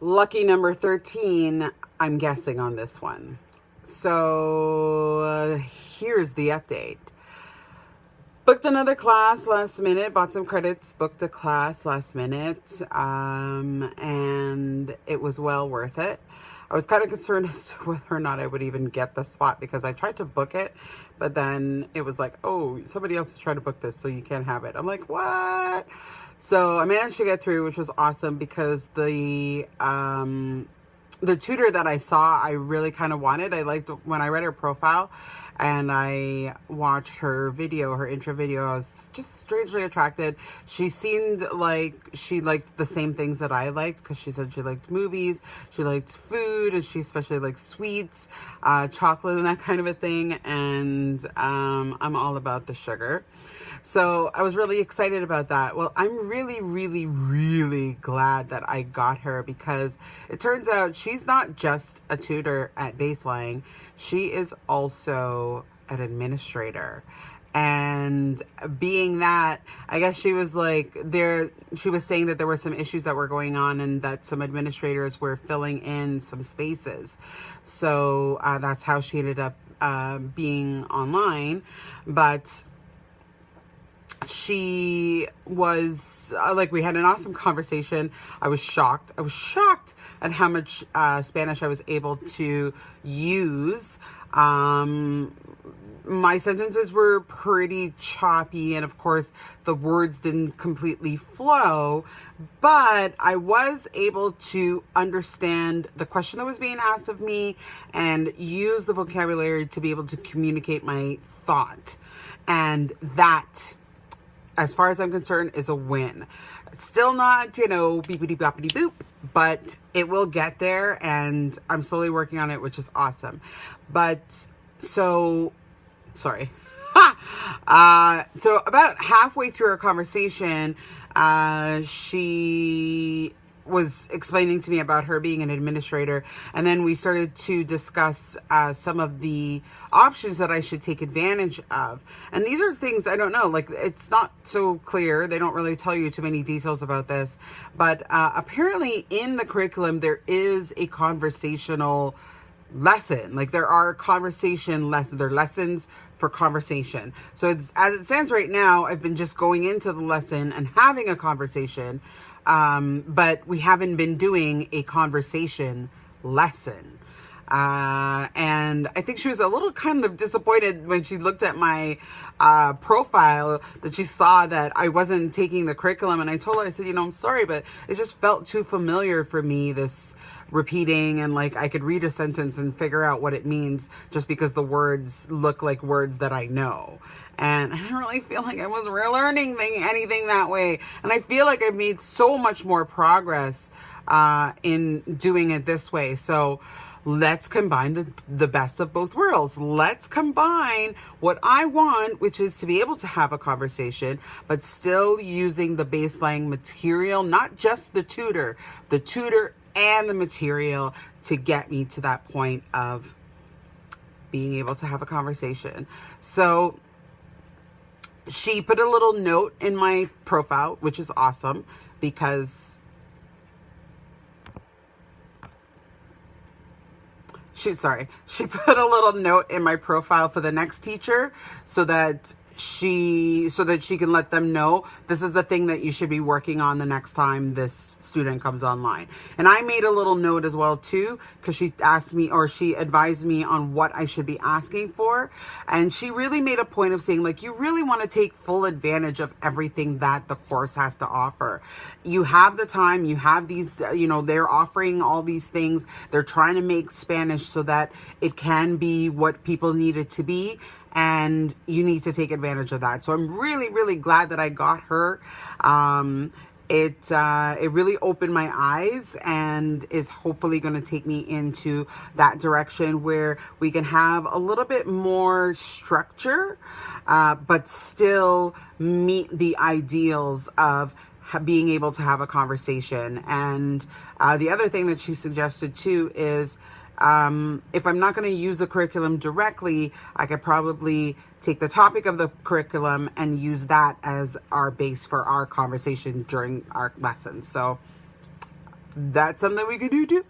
Lucky number 13, I'm guessing on this one. So here's the update. Booked another class last minute, bought some credits, booked a class last minute, and it was well worth it. I was kind of concerned as to whether or not I would even get the spot because I tried to book it, but then it was like, oh, somebody else is trying to book this, so you can't have it. I'm like, what? So I managed to get through, which was awesome because the tutor that I saw, I really kind of wanted. I liked when I read her profile and I watched her video, her intro video. I was just strangely attracted. She seemed like she liked the same things that I liked because she said she liked movies, she liked food, and she especially liked sweets, chocolate, and that kind of a thing. And I'm all about the sugar. So I was really excited about that. Well, I'm really, really, really glad that I got her because it turns out she's not just a tutor at BaseLang. She is also an administrator. And being that, I guess she was like she was saying that there were some issues that were going on and that some administrators were filling in some spaces. So that's how she ended up being online. But she was we had an awesome conversation. I was shocked at how much Spanish I was able to use. My sentences were pretty choppy, and of course the words didn't completely flow, but I was able to understand the question that was being asked of me and use the vocabulary to be able to communicate my thought. And that, as far as I'm concerned, is a win. It's still not, beepity boppity boop, but it will get there, and I'm slowly working on it, which is awesome. But so about halfway through our conversation, she was explaining to me about her being an administrator, and then we started to discuss some of the options that I should take advantage of. And these are things I don't know, like it's not so clear. They don't really tell you too many details about this, but apparently in the curriculum there is a conversational lesson. Like there are conversation lessons, there are lessons for conversation. So it's, as it stands right now, I've been just going into the lesson and having a conversation, but we haven't been doing a conversation lesson. And I think she was a little kind of disappointed when she looked at my profile, that she saw that I wasn't taking the curriculum. And I told her, I said, I'm sorry, but it just felt too familiar for me, this repeating, and like I could read a sentence and figure out what it means just because the words look like words that I know. And I didn't really feel like I was learning anything that way. And I feel like I've made so much more progress in doing it this way. So let's combine the best of both worlds. Let's combine what I want, which is to be able to have a conversation, but still using the BaseLang material, not just the tutor and the material to get me to that point of being able to have a conversation. So she put a little note in my profile, which is awesome because she put a little note in my profile for the next teacher so that she can let them know this is the thing that you should be working on the next time this student comes online. And I made a little note as well too, because she asked me, or she advised me on what I should be asking for. And she really made a point of saying, like, you really want to take full advantage of everything that the course has to offer. You have the time, you have these, they're offering all these things. They're trying to make Spanish so that it can be what people need it to be. And you need to take advantage of that. So I'm really, really glad that I got her. It really opened my eyes and is hopefully going to take me into that direction where we can have a little bit more structure, but still meet the ideals of being able to have a conversation. And the other thing that she suggested too is, if I'm not going to use the curriculum directly, I could probably take the topic of the curriculum and use that as our base for our conversation during our lessons. So that's something we could do too.